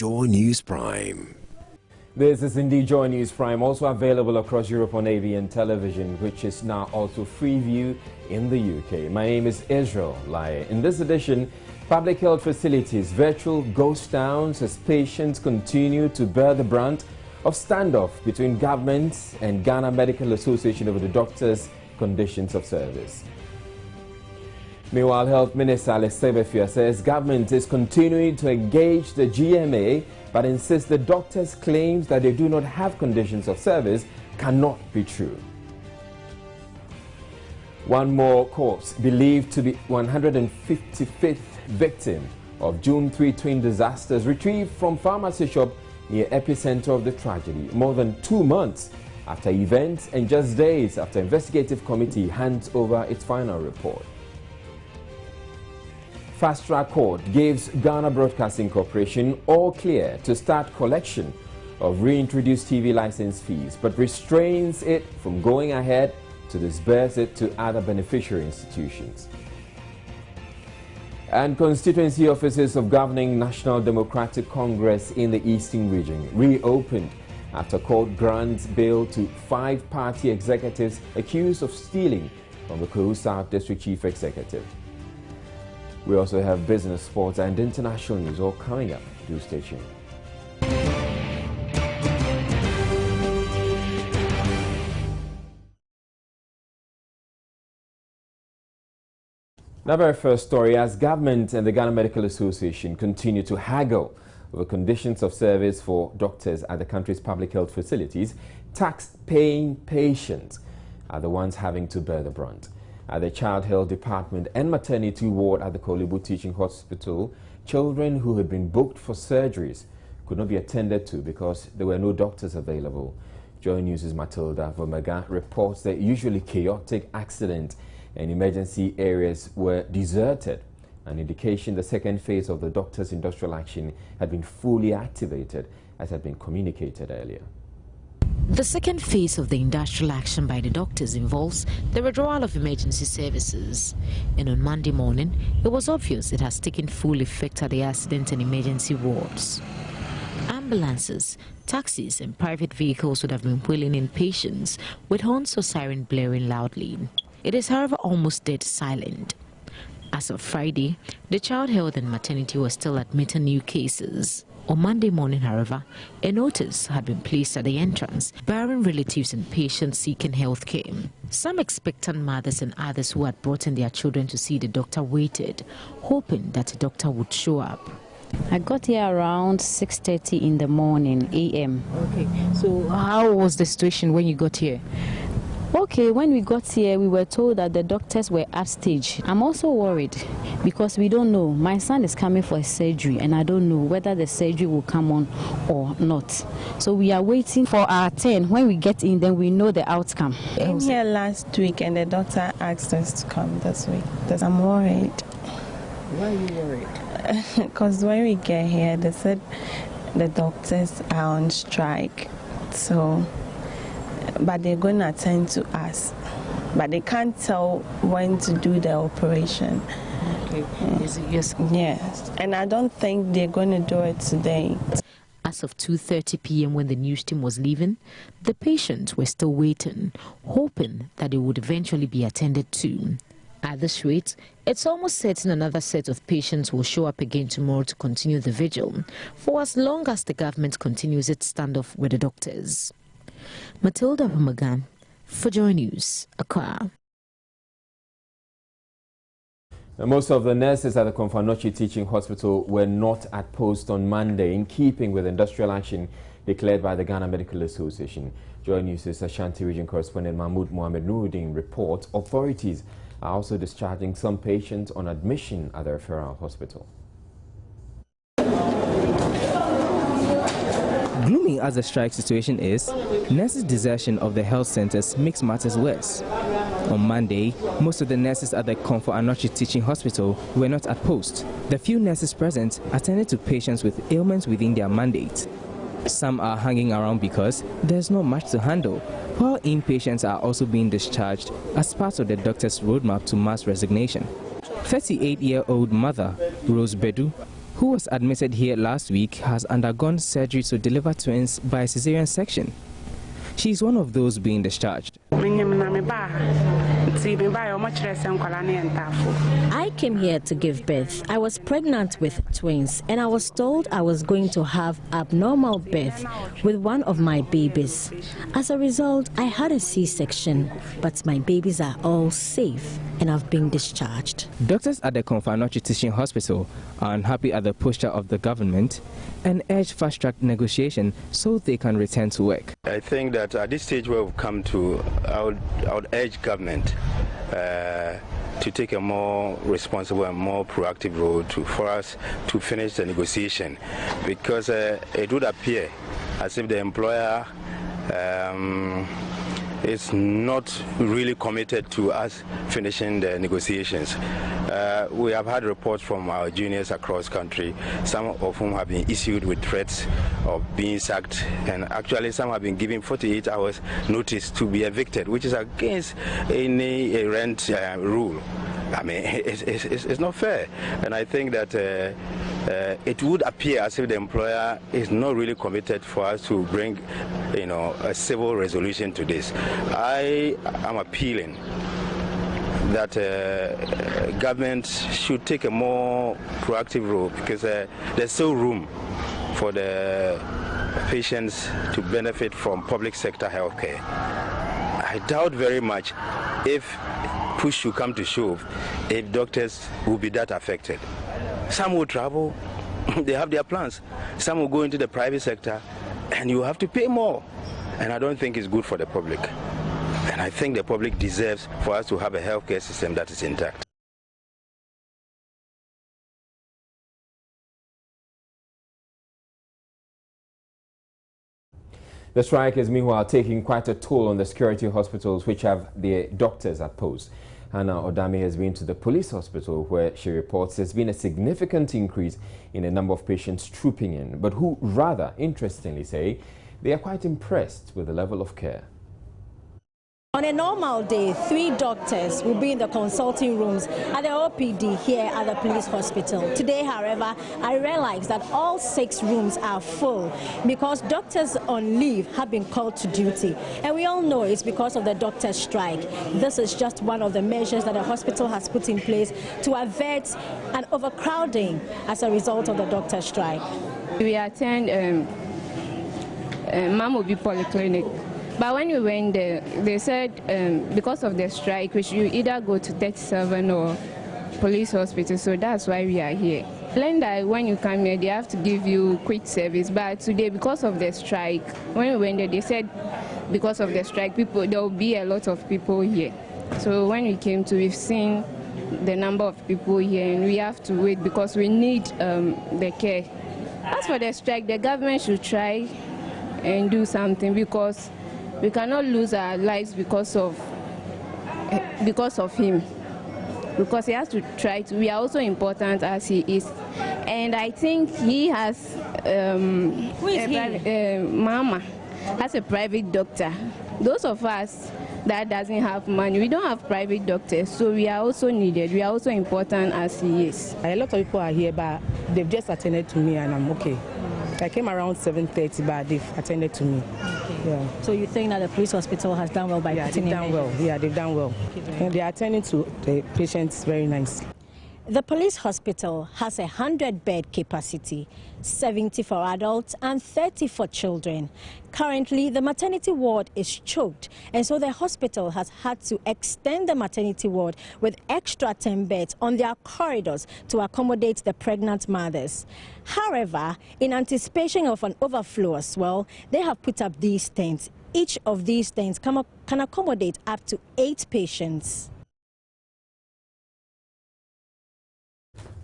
Joy News Prime. This is indeed Joy News Prime, also available across Europe on ABN television, which is now also Freeview in the UK. My name is Israel Lai. In this edition, public health facilities, virtual ghost towns as patients continue to bear the brunt of standoff between government and Ghana Medical Association over the doctors' conditions of service. Meanwhile, Health Minister Alex Sebefia says government is continuing to engage the GMA but insists the doctors' claims that they do not have conditions of service cannot be true. One more corpse, believed to be 155th victim of June 3 twin disasters, retrieved from pharmacy shop near epicenter of the tragedy, more than 2 months after events and just days after investigative committee hands over its final report. Fast Track Court gives Ghana Broadcasting Corporation all clear to start collection of reintroduced TV license fees, but restrains it from going ahead to disburse it to other beneficiary institutions. And constituency offices of governing National Democratic Congress in the Eastern region reopened after court grants bail to 5 party executives accused of stealing from the Kohu South District Chief Executive. We also have business, sports and international news all coming up. Do stay tuned. Now, very first story, as government and the Ghana Medical Association continue to haggle over conditions of service for doctors at the country's public health facilities, tax-paying patients are the ones having to bear the brunt. At the Child Health Department and Maternity Ward at the Kolebu Teaching Hospital, children who had been booked for surgeries could not be attended to because there were no doctors available. Joy News' Matilda Vomaga reports that usually chaotic accident and emergency areas were deserted, an indication the second phase of the doctors' industrial action had been fully activated, as had been communicated earlier. The second phase of the industrial action by the doctors involves the withdrawal of emergency services. And on Monday morning, it was obvious it has taken full effect at the accident and emergency wards. Ambulances, taxis and private vehicles would have been wheeling in patients with horns or siren blaring loudly. It is, however, almost dead silent. As of Friday, the Child Health and Maternity was still admitting new cases. On Monday morning, however, a notice had been placed at the entrance, barring relatives and patients seeking health care. Some expectant mothers and others who had brought in their children to see the doctor waited, hoping that the doctor would show up. I got here around 6:30 in the morning, a.m. Okay, so how was the situation when you got here? Okay, when we got here, we were told that the doctors were upstage. I'm also worried because we don't know. My son is coming for a surgery and I don't know whether the surgery will come on or not. So we are waiting for our turn. When we get in, then we know the outcome. I came here last week and the doctor asked us to come this week. Because I'm worried. Why are you worried? Because when we get here, they said the doctors are on strike. So... but they're going to attend to us, but they can't tell when to do the operation. Okay. Yes. Yes. And I don't think they're going to do it today. As of 2:30 p.m. when the news team was leaving, the patients were still waiting, hoping that they would eventually be attended to. At this rate, it's almost certain another set of patients will show up again tomorrow to continue the vigil, for as long as the government continues its standoff with the doctors. Matilda Vomaga for Joy News, Accra. Most of the nurses at the Komfanochi Teaching Hospital were not at post on Monday, in keeping with industrial action declared by the Ghana Medical Association. Joy News' Ashanti Region correspondent Mahmoud Mohamed Nuruddin reports authorities are also discharging some patients on admission at the referral hospital. Gloomy as the strike situation is, nurses' desertion of the health centers makes matters worse. On Monday, most of the nurses at the Komfanochi Teaching Hospital were not at post. The few nurses present attended to patients with ailments within their mandate. Some are hanging around because there's not much to handle, while inpatients are also being discharged as part of the doctor's roadmap to mass resignation. 38-year-old mother Rose Bedu who was admitted here last week, has undergone surgery to deliver twins by a cesarean section. She is one of those being discharged. I came here to give birth. I was pregnant with twins, and I was told I was going to have abnormal birth with one of my babies. As a result, I had a C-section, but my babies are all safe and have been discharged. Doctors at the Konfanochi Teaching Hospital are unhappy at the posture of the government and urge fast-track negotiation so they can return to work. I think that at this stage where we've come to, I would urge government to take a more responsible and more proactive role for us to finish the negotiation, because it would appear as if the employer is not really committed to us finishing the negotiations. We have had reports from our juniors across country, some of whom have been issued with threats of being sacked, and actually some have been given 48 hours notice to be evicted, which is against any rent rule. I mean, it's not fair, and I think that it would appear as if the employer is not really committed for us to bring, a civil resolution to this. I am appealing that government should take a more proactive role, because there's still room for the patients to benefit from public sector healthcare. I doubt very much if push should come to shove, if doctors will be that affected. Some will travel, they have their plans. Some will go into the private sector, and you have to pay more. And I don't think it's good for the public. And I think the public deserves for us to have a healthcare system that is intact. The strike is meanwhile taking quite a toll on the security hospitals which have their doctors at post. Hannah Odami has been to the police hospital where she reports there's been a significant increase in the number of patients trooping in, but who rather interestingly say they are quite impressed with the level of care. On a normal day, 3 doctors will be in the consulting rooms at the OPD here at the police hospital. Today, however, I realized that all 6 rooms are full because doctors on leave have been called to duty. And we all know it's because of the doctors' strike. This is just one of the measures that the hospital has put in place to avert an overcrowding as a result of the doctors' strike. We attend Mamobi Polyclinic. But when we went there, they said because of the strike, we should either go to 37 or police hospital, so that's why we are here. Learn that when you come here, they have to give you quick service, but today, because of the strike, when we went there, they said because of the strike, there will be a lot of people here. So when we came to, we've seen the number of people here, and we have to wait because we need the care. As for the strike, the government should try and do something, because we cannot lose our lives because of him. Because he has to try to. We are also important as he is, and I think he has. Mama has a private doctor. Those of us that doesn't have money, we don't have private doctors, so we are also needed. We are also important as he is. A lot of people are here, but they've just attended to me, and I'm okay. I came around 7:30, but they've attended to me. Okay. Yeah. So you think that the police hospital has done well by putting in measures? Yeah, they've done well. And they're attending to the patients very nicely. The police hospital has a 100-bed capacity, 70 for adults and 30 for children. Currently, the maternity ward is choked, and so the hospital has had to extend the maternity ward with extra 10 beds on their corridors to accommodate the pregnant mothers. However, in anticipation of an overflow as well, they have put up these tents. Each of these tents can accommodate up to 8 patients.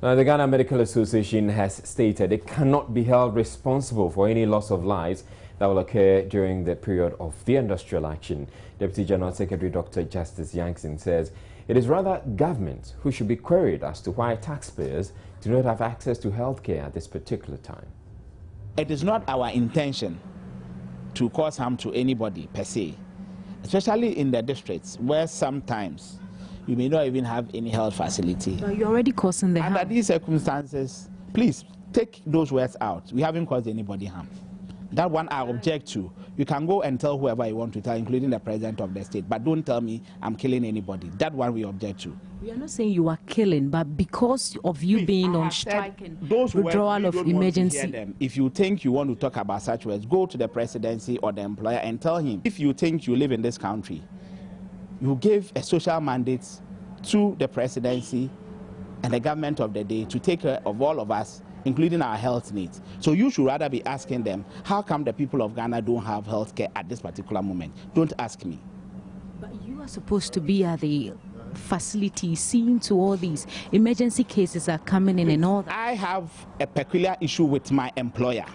The Ghana Medical Association has stated it cannot be held responsible for any loss of lives that will occur during the period of the industrial action. Deputy General Secretary Dr. Justice Yankson says it is rather government who should be queried as to why taxpayers do not have access to health care at this particular time. It is not our intention to cause harm to anybody per se, especially in the districts where sometimes you may not even have any health facility. But you're already causing the harm. Under these circumstances, please, take those words out. We haven't caused anybody harm. That one I object to. You can go and tell whoever you want to tell, including the president of the state, but don't tell me I'm killing anybody. That one we object to. We are not saying you are killing, but because of you being on strike and those withdrawal of emergency. If you think you want to talk about such words, go to the presidency or the employer and tell him, if you think you live in this country, you give a social mandate to the presidency and the government of the day to take care of all of us, including our health needs. So you should rather be asking them, how come the people of Ghana don't have health care at this particular moment? Don't ask me. But you are supposed to be at the facility seeing to all these emergency cases are coming in and all that. I have a peculiar issue with my employer.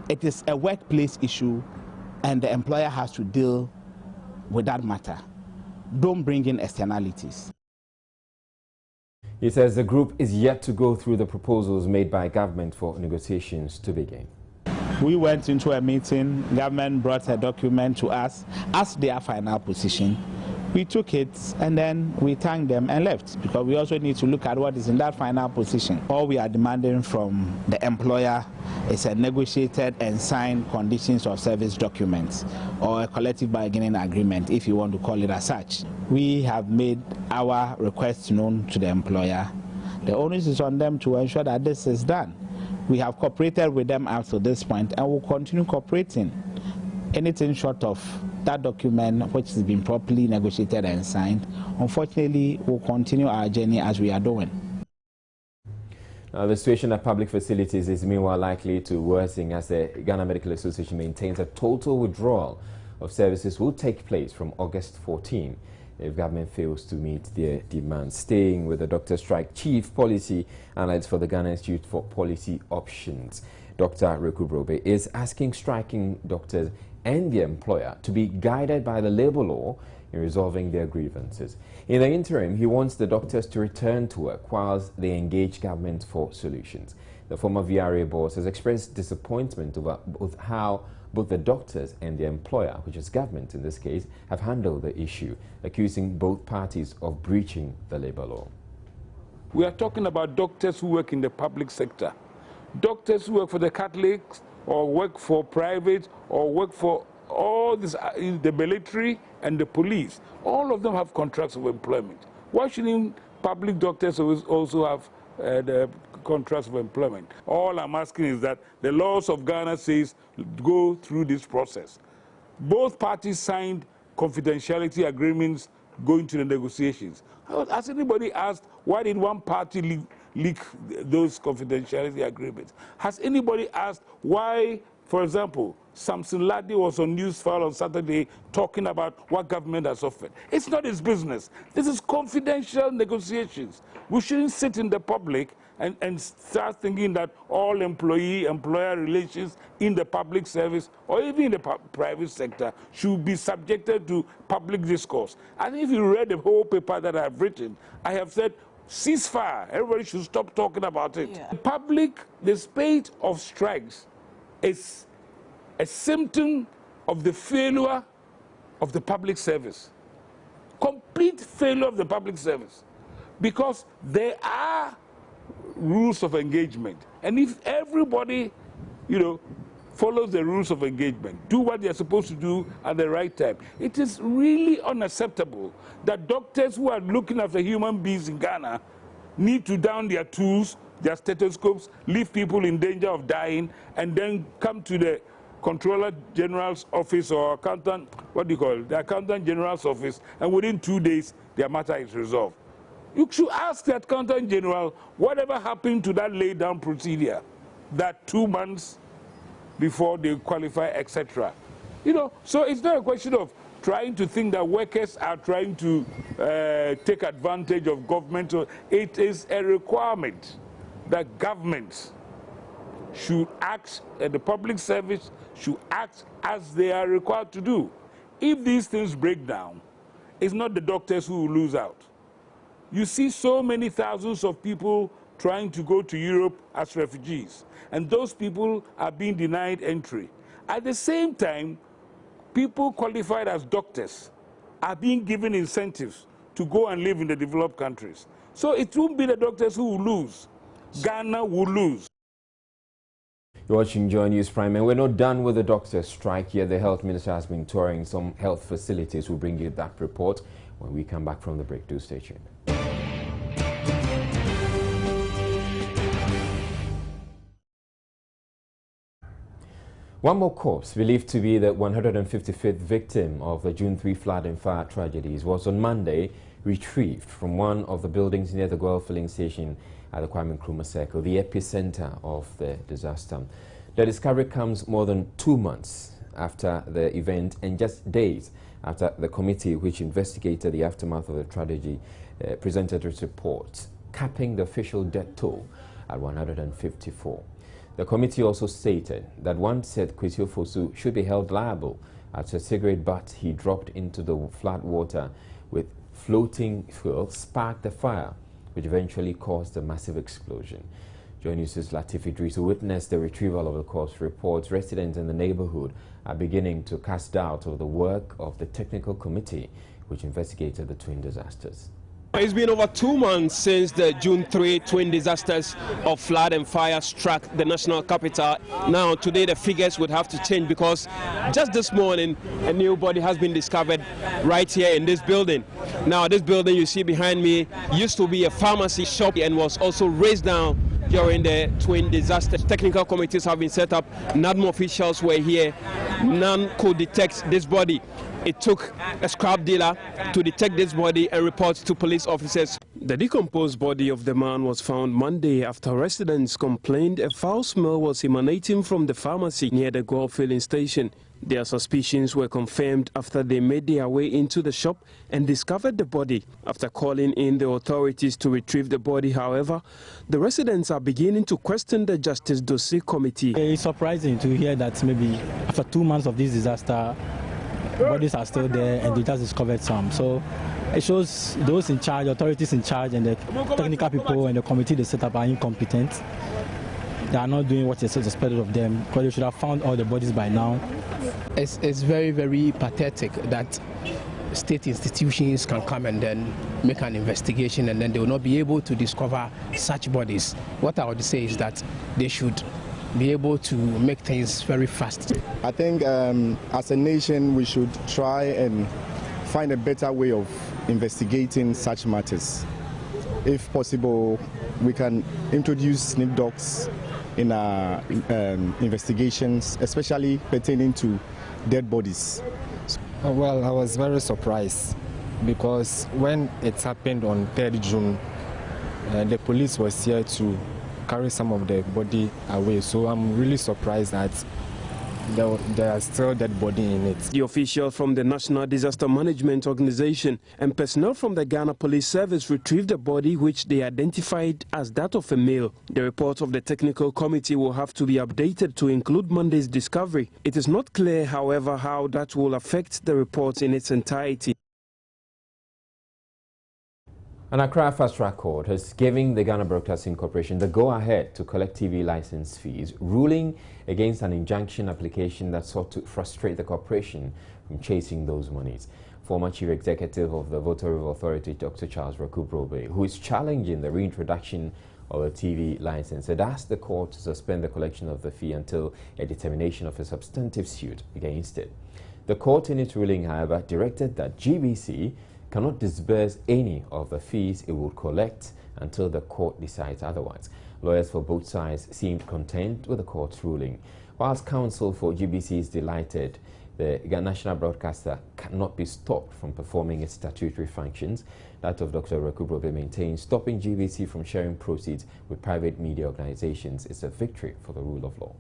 It is a workplace issue and the employer has to deal with that matter. Don't bring in externalities. He says the group is yet to go through the proposals made by government for negotiations to begin. We went into a meeting, government brought a document to us as their final position. We took it and then we thanked them and left, because we also need to look at what is in that final position. All we are demanding from the employer is a negotiated and signed conditions of service document, or a collective bargaining agreement, if you want to call it as such. We have made our requests known to the employer. The onus is on them to ensure that this is done. We have cooperated with them up to this point and will continue cooperating. Anything short of that document, which has been properly negotiated and signed, unfortunately, we'll continue our journey as we are doing. The situation at public facilities is meanwhile likely to worsen as the Ghana Medical Association maintains a total withdrawal of services will take place from August 14 if government fails to meet their demands. Staying with the doctor strike, Chief Policy Analyst for the Ghana Institute for Policy Options, Dr. Reku Brobe, is asking striking doctors and the employer to be guided by the labor law in resolving their grievances. In the interim, he wants the doctors to return to work whilst they engage government for solutions. The former VRA boss has expressed disappointment over how both the doctors and the employer, which is government in this case, have handled the issue, accusing both parties of breaching the labor law. We are talking about doctors who work in the public sector. Doctors who work for the Catholics, or work for private, or work for all this, the military and the police. All of them have contracts of employment. Why shouldn't public doctors also have the contracts of employment? All I'm asking is that the laws of Ghana says go through this process. Both parties signed confidentiality agreements going to the negotiations. Has anybody asked why did one party leak those confidentiality agreements? Has anybody asked why, for example, Samson Ladi was on Newsfile on Saturday talking about what government has offered? It's not his business. This is confidential negotiations. We shouldn't sit in the public and start thinking that all employee-employer relations in the public service or even in the private sector should be subjected to public discourse. And if you read the whole paper that I've written, I have said, ceasefire. Everybody should stop talking about it. Yeah. The spate of strikes is a symptom of the failure of the public service. Complete failure of the public service. Because there are rules of engagement. And if everybody, follows the rules of engagement, do what they're supposed to do at the right time, it is really unacceptable that doctors who are looking after human beings in Ghana need to down their tools, their stethoscopes, leave people in danger of dying, and then come to the Controller General's office or accountant, the Accountant General's office, and within 2 days, their matter is resolved. You should ask the Accountant General whatever happened to that lay-down procedure, that 2 months before they qualify, etc. So it's not a question of trying to think that workers are trying to take advantage of government. It is a requirement that governments should act, and the public service should act as they are required to do. If these things break down, it's not the doctors who will lose out. You see so many thousands of people trying to go to Europe as refugees, and those people are being denied entry. At the same time, people qualified as doctors are being given incentives to go and live in the developed countries. So it won't be the doctors who will lose. Ghana will lose. You're watching Joy News Prime, and we're not done with the doctor's strike yet. The health minister has been touring some health facilities. We'll bring you that report when we come back from the break. Do stay tuned. One more corpse, believed to be the 155th victim of the June 3 flood and fire tragedies, was on Monday retrieved from one of the buildings near the Guel filling station at the Kwame Nkrumah Circle, the epicenter of the disaster. The discovery comes more than 2 months after the event and just days after the committee which investigated the aftermath of the tragedy presented its report, capping the official death toll at 154. The committee also stated that one said Kwesi Ofosu should be held liable as a cigarette butt he dropped into the flood water with floating fuel sparked the fire, which eventually caused a massive explosion. Joy News' Latif Idris, who witnessed the retrieval of the corpse, reports residents in the neighborhood are beginning to cast doubt of the work of the technical committee which investigated the twin disasters. It's been over 2 months since the June 3 twin disasters of flood and fire struck the national capital. Now, today the figures would have to change because just this morning a new body has been discovered right here in this building. Now, this building you see behind me used to be a pharmacy shop and was also razed down during the twin disaster. Technical committees have been set up. NADMO officials were here. None could detect this body. It took a scrap dealer to detect this body and report to police officers. The decomposed body of the man was found Monday after residents complained a foul smell was emanating from the pharmacy near the Guel filling station. Their suspicions were confirmed after they made their way into the shop and discovered the body. After calling in the authorities to retrieve the body, however, the residents are beginning to question the Justice Dossier Committee. It's surprising to hear that maybe after 2 months of this disaster, bodies are still there and they just discovered some. So it shows those in charge, authorities in charge, and the technical people and the committee they set up are incompetent. They are not doing what is expected of them because they should have found all the bodies by now. It's very, very pathetic that state institutions can come and then make an investigation and then they will not be able to discover such bodies. What I would say is that they should be able to make things very fast. I think as a nation we should try and find a better way of investigating such matters. If possible, we can introduce snip dogs in our investigations, especially pertaining to dead bodies. Well, I was very surprised because when it happened on 3rd June, the police was here to carry some of the body away. So I'm really surprised that there are still dead body in it. The official from the National Disaster Management Organization and personnel from the Ghana Police Service retrieved the body, which they identified as that of a male. The report of the technical committee will have to be updated to include Monday's discovery. It is not clear, however, how that will affect the report in its entirety. An Accra Fast Track Court has given the Ghana Broadcasting Corporation the go-ahead to collect TV license fees, ruling against an injunction application that sought to frustrate the corporation from chasing those monies. Former Chief Executive of the Volta River Authority, Dr. Charles Rakubrobe, who is challenging the reintroduction of a TV license, had asked the court to suspend the collection of the fee until a determination of a substantive suit against it. The court, in its ruling, however, directed that GBC cannot disburse any of the fees it will collect until the court decides otherwise. Lawyers for both sides seemed content with the court's ruling, whilst counsel for GBC is delighted the national broadcaster cannot be stopped from performing its statutory functions. That of Dr. Rakubrobe maintains stopping GBC from sharing proceeds with private media organizations is a victory for the rule of law.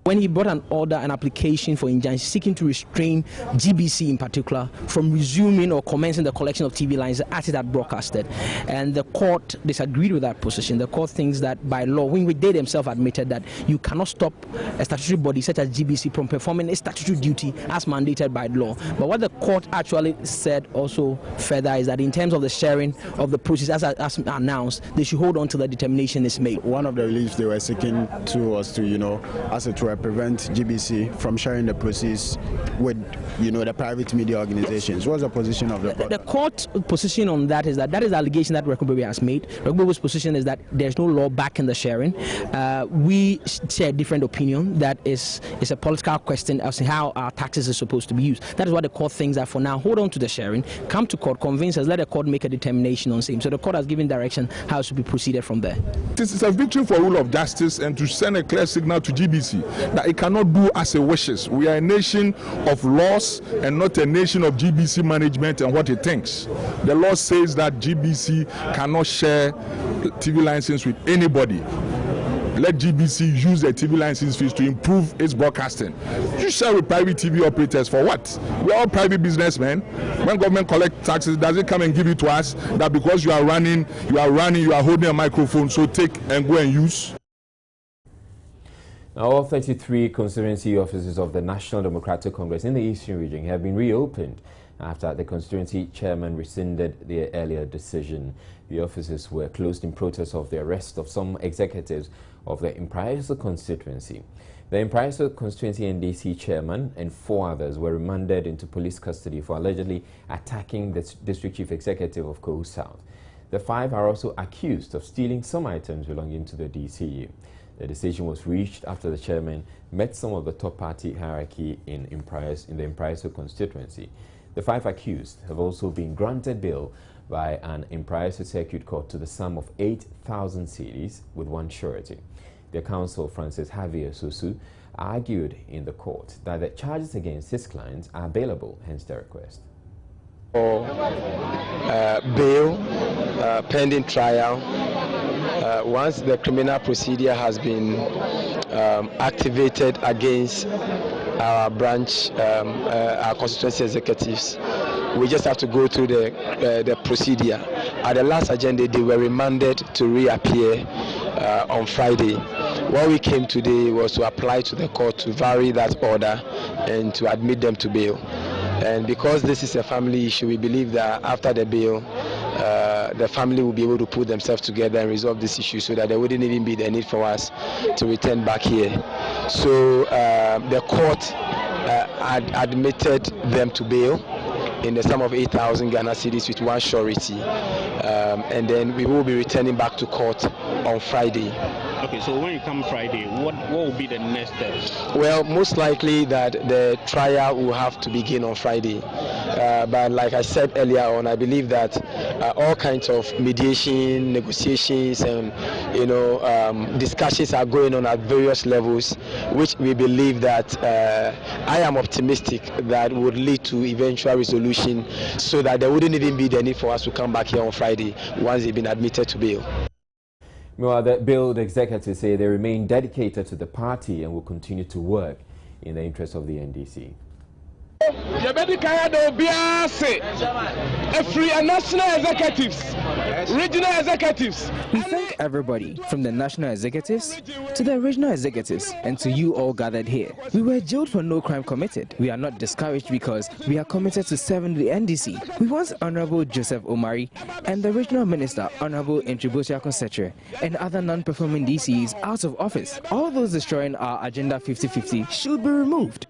When he brought an order, an application for injunction seeking to restrain GBC in particular from resuming or commencing the collection of TV lines as it had broadcasted, and the court disagreed with that position. The court thinks that by law, when they themselves admitted that you cannot stop a statutory body such as GBC from performing its statutory duty as mandated by law. But what the court actually said also further is that in terms of the sharing of the proceeds as announced, they should hold on till the determination is made. One of the reliefs they were seeking to was to, as it were, prevent GBC from sharing the proceeds with, the private media organizations? What's the position of the court? The court position on that is that is the allegation that Rekubebe has made. Rekubebe's position is that there's no law backing the sharing. We share a different opinion. That is a political question as to how our taxes are supposed to be used. That is what the court thinks that for now. Hold on to the sharing. Come to court, convince us, let the court make a determination on same. So the court has given direction how it should be proceeded from there. This is a victory for rule of justice and to send a clear signal to GBC that it cannot do as it wishes. We are a nation of laws and not a nation of GBC management and what it thinks. The law says that GBC cannot share TV license with anybody. Let GBC use the TV license fees to improve its broadcasting. You share with private TV operators for what? We are all private businessmen. When government collects taxes, does it come and give it to us that because you are holding a microphone, so take and go and use? Now, all 33 constituency offices of the National Democratic Congress in the Eastern region have been reopened after the constituency chairman rescinded their earlier decision. The offices were closed in protest of the arrest of some executives of the Impraiso constituency. The Impraiso constituency NDC chairman and 4 others were remanded into police custody for allegedly attacking the district chief executive of Kohu South. The 5 are also accused of stealing some items belonging to the DCU. The decision was reached after the chairman met some of the top party hierarchy in the Impraiso constituency. The 5 accused have also been granted bail by an Impraiso Circuit Court to the sum of 8,000 cedis with 1 surety. Their counsel, Francis Javier Sosu, argued in the court that the charges against his clients are bailable, hence the request. For bail pending trial, once the criminal procedure has been activated against our branch, our constituency executives, we just have to go through the procedure. At the last agenda, they were remanded to reappear on Friday. What we came today was to apply to the court to vary that order and to admit them to bail. And because this is a family issue, we believe that after the bail, the family will be able to put themselves together and resolve this issue so that there wouldn't even be the need for us to return back here. So the court admitted them to bail in the sum of 8,000 Ghana cedis with 1 surety. And then we will be returning back to court on Friday. Okay, so when you come Friday, what will be the next steps? Well, most likely that the trial will have to begin on Friday. But like I said earlier on, I believe that all kinds of mediation, negotiations, and discussions are going on at various levels, which we believe that I am optimistic that would lead to eventual resolution, so that there wouldn't even be the need for us to come back here on Friday once they've been admitted to bail. Meanwhile, the Build executives say they remain dedicated to the party and will continue to work in the interest of the NDC. National executives, regional executives. We thank everybody, from the national executives to the regional executives and to you all gathered here. We were jailed for no crime committed. We are not discouraged because we are committed to serving the NDC. We want Honorable Joseph Omari and the regional minister, Honorable Intribusia Concetre, and other non-performing DCs out of office. All those destroying our Agenda 50/50 should be removed.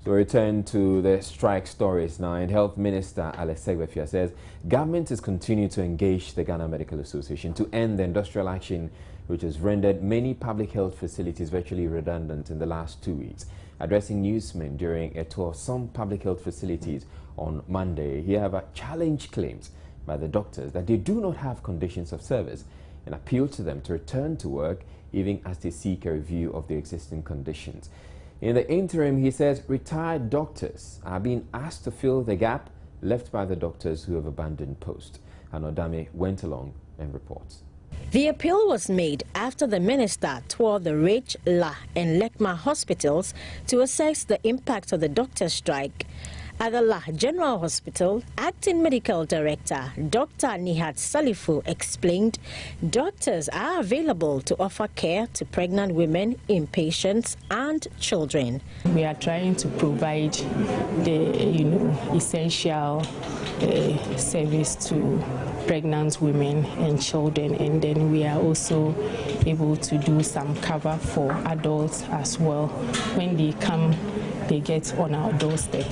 So we return to the strike stories now, and Health Minister Alex Segbefia says government is continuing to engage the Ghana Medical Association to end the industrial action which has rendered many public health facilities virtually redundant in the last 2 weeks. Addressing newsmen during a tour of some public health facilities on Monday, he have challenged claims by the doctors that they do not have conditions of service and appealed to them to return to work even as they seek a review of the existing conditions. In the interim, he says retired doctors are being asked to fill the gap left by the doctors who have abandoned post. Anodame went along and reports. The appeal was made after the minister toured the Rich, La and Lekma hospitals to assess the impact of the doctor strike. At the La General Hospital, Acting Medical Director Dr. Nihat Salifu explained doctors are available to offer care to pregnant women, inpatients and children. We are trying to provide the essential service to pregnant women and children, and then we are also able to do some cover for adults as well. When they come, they get on our doorstep.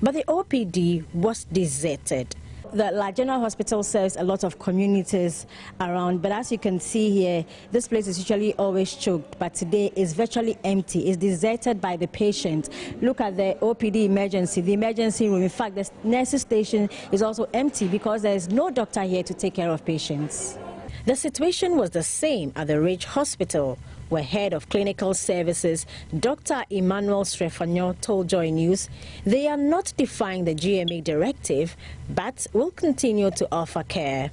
But the OPD was deserted. The La General Hospital serves a lot of communities around, but as you can see here, this place is usually always choked, but today is virtually empty. It's deserted by the patient. Look at the OPD emergency, the emergency room. In fact, the nurses station is also empty because there is no doctor here to take care of patients. The situation was the same at the Ridge Hospital, where Head of Clinical Services, Dr. Emmanuel Srefanyo, told Joy News they are not defying the GMA directive, but will continue to offer care.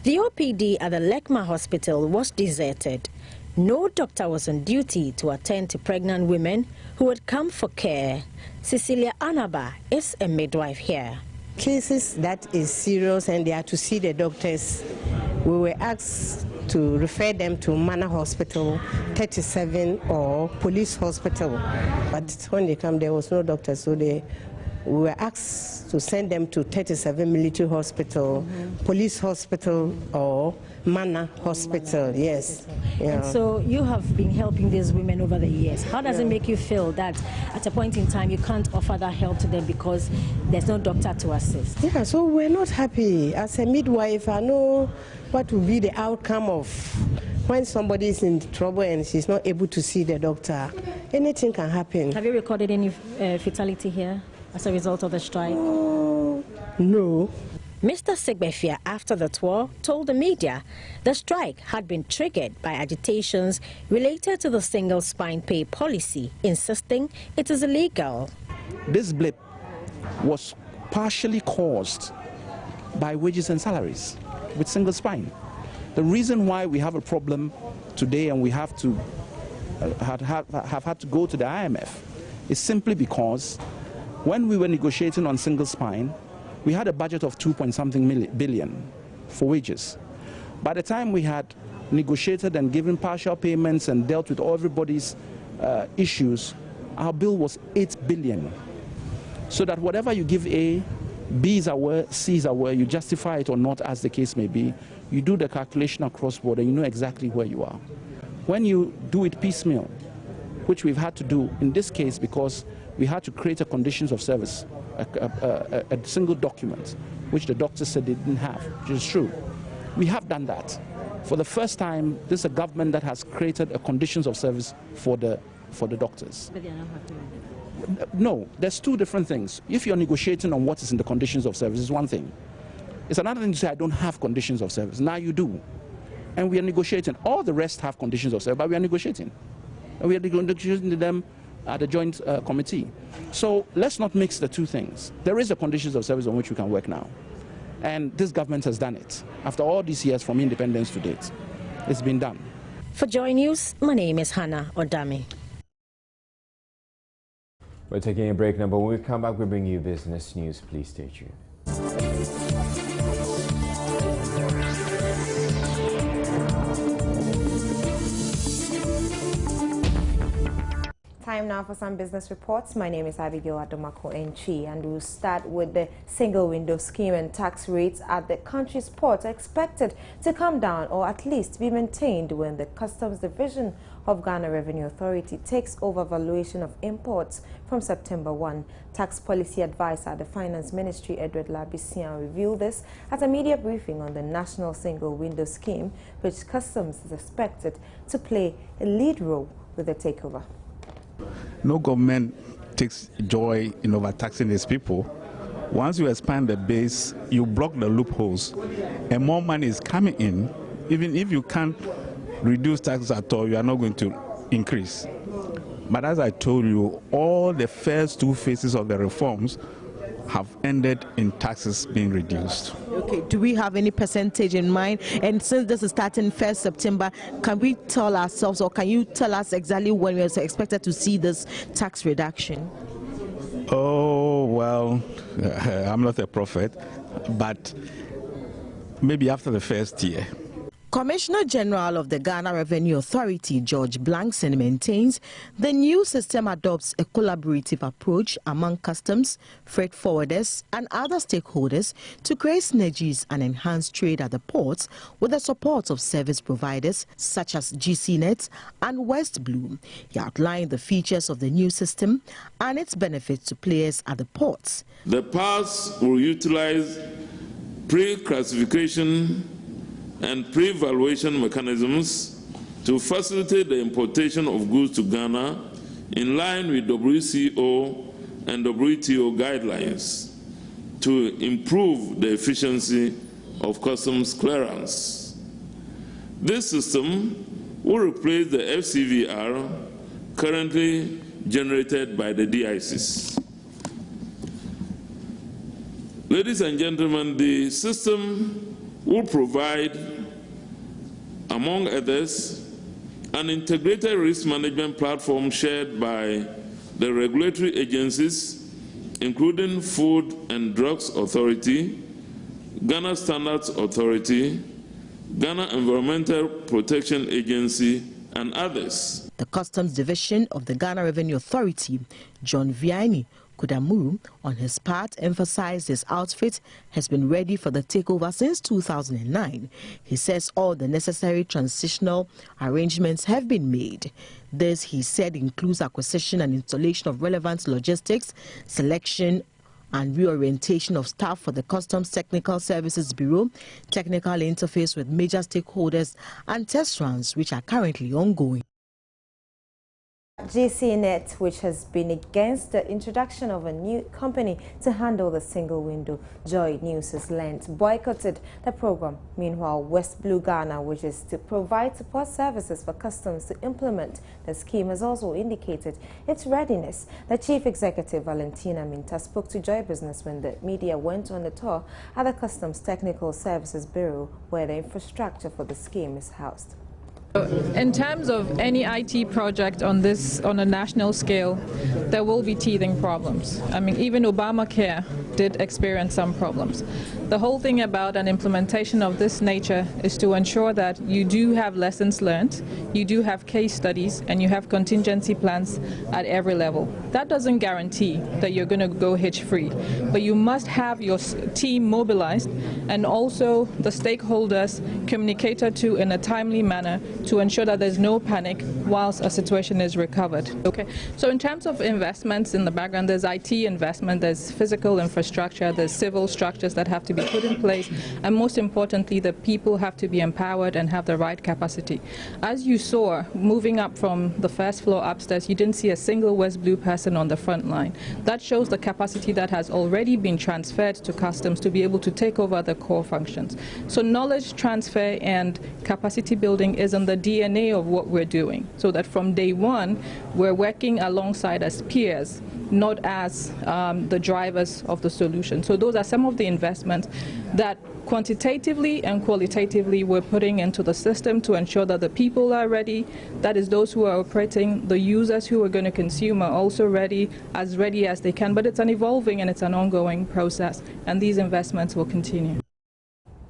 The OPD at the Lekma Hospital was deserted. No doctor was on duty to attend to pregnant women who had come for care. Cecilia Anaba is a midwife here. Cases that is serious and they are to see the doctors, we were asked to refer them to Manor Hospital 37 or Police Hospital. But when they come, there was no doctor, so we were asked to send them to 37 Military Hospital, Police Hospital or Manor Hospital, yes. Yeah. And so you have been helping these women over the years. How does it make you feel that at a point in time you can't offer that help to them because there's no doctor to assist? Yeah, so we're not happy. As a midwife, I know what will be the outcome of when somebody is in trouble and she's not able to see the doctor. Anything can happen. Have you recorded any fatality here as a result of the strike? No. Mr. Segbefia, after the tour, told the media the strike had been triggered by agitations related to the single spine pay policy, insisting it is illegal. This blip was partially caused by wages and salaries with single spine. The reason why we have a problem today and we have to have had to go to the IMF is simply because when we were negotiating on single spine, we had a budget of 2.something billion for wages. By the time we had negotiated and given partial payments and dealt with everybody's issues, our bill was 8 billion. So that whatever you give A, B is aware, C is aware, you justify it or not as the case may be, you do the calculation across board and you know exactly where you are. When you do it piecemeal, which we've had to do in this case because we had to create a conditions of service, a single document, which the doctor said they didn't have, which is true. We have done that. For the first time, this is a government that has created a conditions of service for the doctors. But they're not happy with it. No, there's two different things. If you're negotiating on what is in the conditions of service, is one thing. It's another thing to say, I don't have conditions of service. Now you do. And we are negotiating. All the rest have conditions of service, but we are negotiating. And we are negotiating them at the joint committee. So let's not mix the two things. There is a conditions of service on which we can work now. And this government has done it. After all these years from independence to date, it's been done. For Joy News, my name is Hannah Odami. We're taking a break now, but when we come back, we'll bring you business news. Please stay tuned. Time now for some business reports. My name is Abigail Adomako Enchi, and we'll start with the single window scheme and tax rates at the country's ports are expected to come down or at least be maintained when the Customs Division of Ghana Revenue Authority takes over valuation of imports from September 1. Tax policy advisor at the Finance Ministry, Edward Labisian, revealed this at a media briefing on the national single window scheme, which Customs is expected to play a lead role with the takeover. No government takes joy in overtaxing its people. Once you expand the base, you block the loopholes, and more money is coming in. Even if you can't reduce taxes at all, you are not going to increase. But as I told you, all the first two phases of the reforms have ended in taxes being reduced. Okay, do we have any percentage in mind? And since this is starting 1st September, can we tell ourselves, or can you tell us exactly when we are expected to see this tax reduction? Oh, well, I'm not a prophet, but maybe after the first year. Commissioner General of the Ghana Revenue Authority, George Blankson, maintains the new system adopts a collaborative approach among customs, freight forwarders and other stakeholders to create synergies and enhance trade at the ports with the support of service providers such as GCNet and West Blue. He outlined the features of the new system and its benefits to players at the ports. The pass will utilize pre-classification and pre-valuation mechanisms to facilitate the importation of goods to Ghana in line with WCO and WTO guidelines to improve the efficiency of customs clearance. This system will replace the FCVR currently generated by the DICs. Ladies and gentlemen, the system will provide, among others, an integrated risk management platform shared by the regulatory agencies, including Food and Drugs Authority, Ghana Standards Authority, Ghana Environmental Protection Agency, and others. The Customs Division of the Ghana Revenue Authority, John Vianney Kudamu, on his part, emphasized his outfit has been ready for the takeover since 2009. He says all the necessary transitional arrangements have been made. This, he said, includes acquisition and installation of relevant logistics, selection and reorientation of staff for the Customs Technical Services Bureau, technical interface with major stakeholders, and test runs which are currently ongoing. GCNet, which has been against the introduction of a new company to handle the single window, Joy News has learned, boycotted the program. Meanwhile, West Blue Ghana, which is to provide support services for customs to implement the scheme, has also indicated its readiness. The Chief Executive, Valentina Minta, spoke to Joy Business when the media went on a tour at the Customs Technical Services Bureau, where the infrastructure for the scheme is housed. In terms of any IT project on a national scale, there will be teething problems. I mean, even Obamacare did experience some problems. The whole thing about an implementation of this nature is to ensure that you do have lessons learned, you do have case studies, and you have contingency plans at every level. That doesn't guarantee that you're going to go hitch-free, but you must have your team mobilized and also the stakeholders communicated to in a timely manner to ensure that there's no panic whilst a situation is recovered. Okay, so in terms of investments in the background, there's IT investment, there's physical infrastructure, there's civil structures that have to be put in place, and most importantly, the people have to be empowered and have the right capacity. As you saw, moving up from the first floor upstairs, you didn't see a single West Blue person on the front line. That shows the capacity that has already been transferred to customs to be able to take over the core functions. So knowledge transfer and capacity building is in the DNA of what we're doing, so that from day one, we're working alongside as peers, not as the drivers of the solution. So those are some of the investments that quantitatively and qualitatively we're putting into the system to ensure that the people are ready, that is those who are operating, the users who are going to consume are also ready as they can. But it's an evolving and it's an ongoing process, and these investments will continue.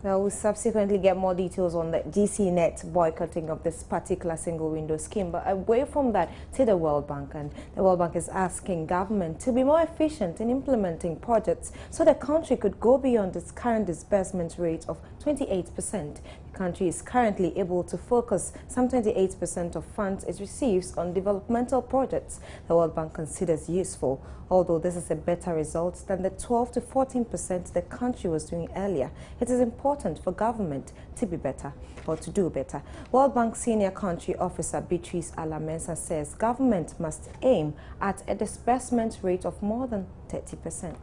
Well, we'll subsequently get more details on the GCNet boycotting of this particular single window scheme. But away from that, to the World Bank, and the World Bank is asking government to be more efficient in implementing projects so the country could go beyond its current disbursement rate of 28%. The country is currently able to focus some 28% of funds it receives on developmental projects the World Bank considers useful, although this is a better result than the 12 to 14% the country was doing earlier. It is important for government to be better, or to do better. World Bank Senior Country Officer Beatrice Alamensa says government must aim at a disbursement rate of more than 30%.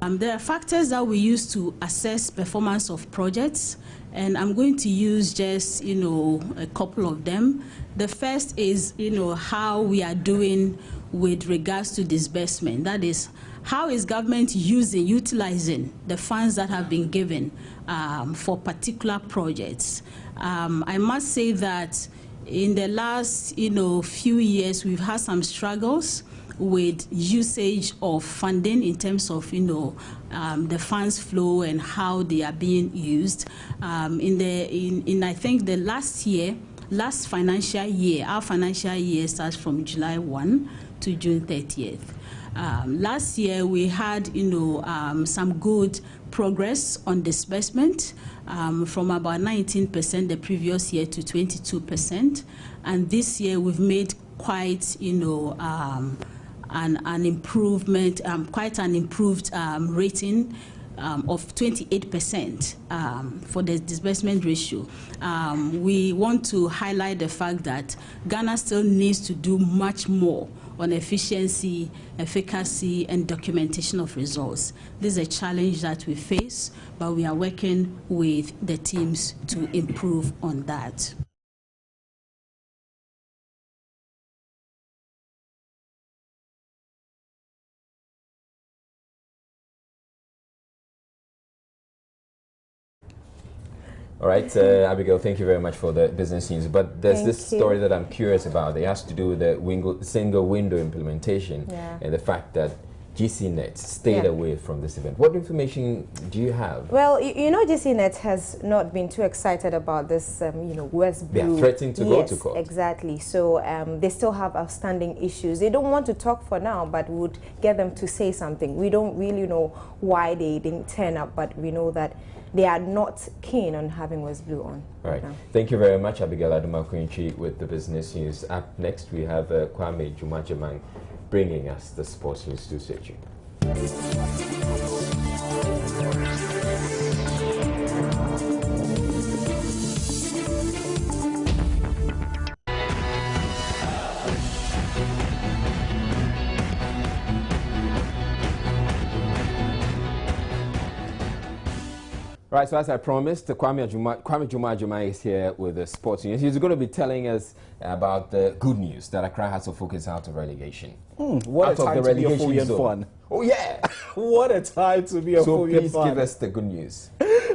There are factors that we use to assess performance of projects, and I'm going to use just, a couple of them. The first is, how we are doing with regards to disbursement. That is, how is government utilizing the funds that have been given for particular projects? I must say that in the last, few years, we've had some struggles with usage of funding in terms of, the funds flow and how they are being used. In I think the last financial year, our financial year starts from July 1 to June 30th. Last year we had, some good progress on disbursement, from about 19% the previous year to 22%, and this year we've made quite, an improvement, quite an improved rating of 28% for the disbursement ratio. We want to highlight the fact that Ghana still needs to do much more on efficiency, efficacy, and documentation of results. This is a challenge that we face, but we are working with the teams to improve on that. All right, Abigail, thank you very much for the business news. But there's this story that I'm curious about. It has to do with the single window implementation and the fact that GCNet stayed away from this event. What information do you have? Well, GCNet has not been too excited about this, West Blue. They are threatening to go to court. Exactly. So they still have outstanding issues. They don't want to talk for now, but would get them to say something. We don't really know why they didn't turn up, but we know that they are not keen on having West Blue on. All right. Thank you very much, Abigail Adumakunchi with the business news. Up next, we have Kwame Jumajamang bringing us the sports news to Seju. Right, so as I promised, Kwame Jumajamang is here with the sports news. He's going to be telling us about the good news that Accra has to focus out of relegation. What a time to be a full-year fun. Oh, yeah. What a time to be a full-year fun. So please give us the good news.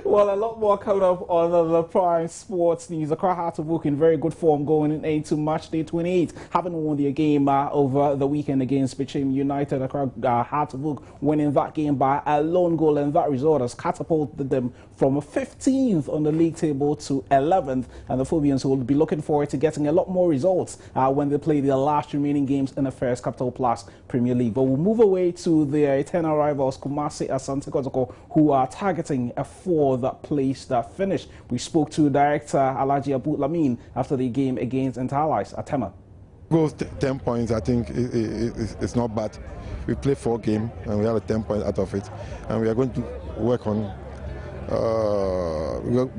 Well, a lot more coming up on the Prime Sports News. Accra Hearts of Oak in very good form going into match day 28. Having won their game over the weekend against Bichim United. Accra Hearts of Oak winning that game by a lone goal, and that result has catapulted them from 15th on the league table to 11th. And the Phobians will be looking forward to getting a lot more results when they play their last remaining games in the First Capital Plus Premier League. But we'll move away to their eternal rivals, Kumasi Asante Kotoko, who are targeting a fourth place that finish. We spoke to Director Alhaji Abu Lamin after the game against Interallies at Tema. Goals 10 points, I think it's not bad. We play 4 games and we have a 10 points out of it, and we are going to work on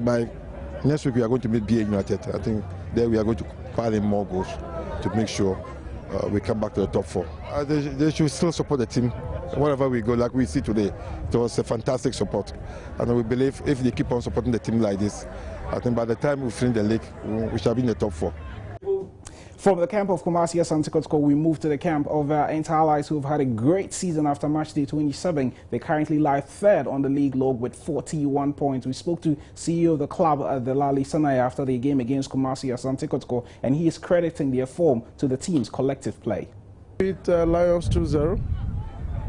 by next week we are going to meet BA United. I think there we are going to pile in more goals to make sure we come back to the top 4. They should still support the team wherever we go, like we see today. It was a fantastic support, and we believe if they keep on supporting the team like this, I think by the time we finish the league, we shall be in the top 4. From the camp of Kumasi Asante Kotoko, we move to the camp of Interallies, who have had a great season after match day 27. They currently lie 3rd on the league log with 41 points. We spoke to CEO of the club, Delali Sanaya, after the game against Kumasi Asante Kotoko, and he is crediting their form to the team's collective play. We beat Lions 2-0,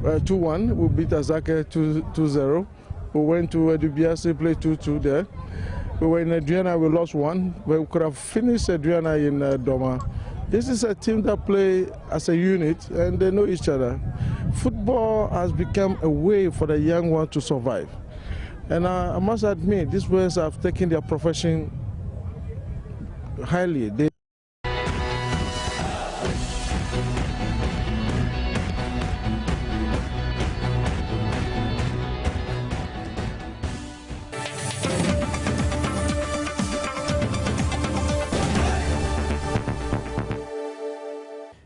2-1. We beat Azake 2-0. We went to Edubiase, played 2-2 there. We were in Adriana, we lost 1. We could have finished Adriana in Doma. This is a team that play as a unit and they know each other. Football has become a way for the young one to survive. And I must admit, these boys have taken their profession highly.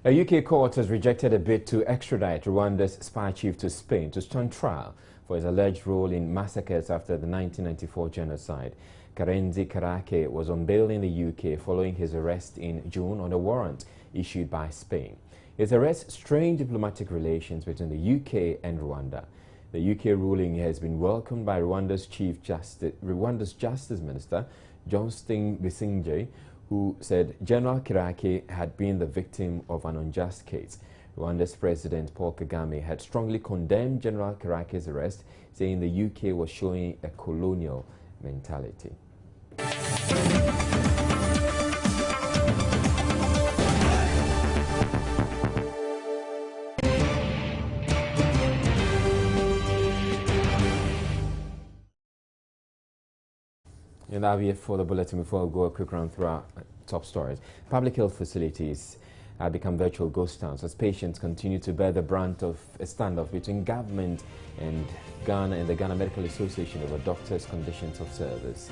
A UK court has rejected a bid to extradite Rwanda's spy chief to Spain to stand trial for his alleged role in massacres after the 1994 genocide. Karenzi Karake was on bail in the UK following his arrest in June on a warrant issued by Spain. His arrest strained diplomatic relations between the UK and Rwanda. The UK ruling has been welcomed by Rwanda's Justice Minister, Johnston Busingye, who said General Kirake had been the victim of an unjust case. Rwanda's President Paul Kagame had strongly condemned General Karaki's arrest, saying the UK was showing a colonial mentality. And that'll be it for the bulletin. Before we go a quick run through our top stories. Public health facilities have become virtual ghost towns as patients continue to bear the brunt of a standoff between government and Ghana and the Ghana Medical Association over doctors' conditions of service.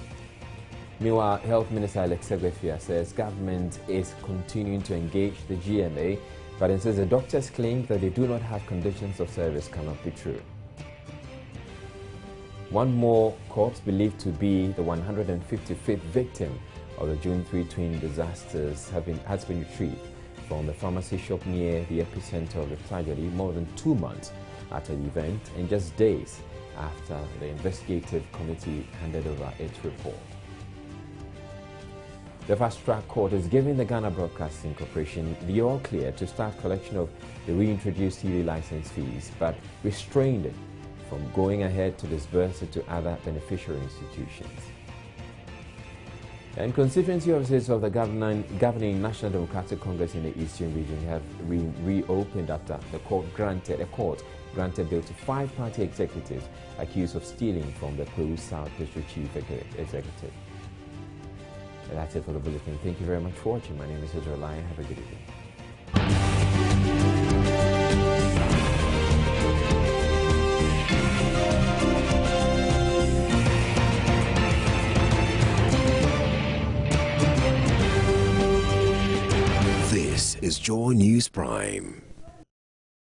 Meanwhile, Health Minister Alex Segwefia says government is continuing to engage the GMA, but insists the doctors' claim that they do not have conditions of service cannot be true. One more corpse believed to be the 155th victim of the June 3 twin disasters has been retrieved from the pharmacy shop near the epicenter of the tragedy more than 2 months after the event and just days after the investigative committee handed over its report. The fast-track court is giving the Ghana Broadcasting Corporation the all-clear to start collection of the reintroduced TV license fees, but restrained it from going ahead to disburse it to other beneficiary institutions. And constituency offices of the governing National Democratic Congress in the Eastern region have reopened after the court granted bail to 5 party executives accused of stealing from the Peru South District Chief Executive. And that's it for the bulletin. Thank you very much for watching. My name is Israel Lyon. Have a good evening. This is Joy News Prime.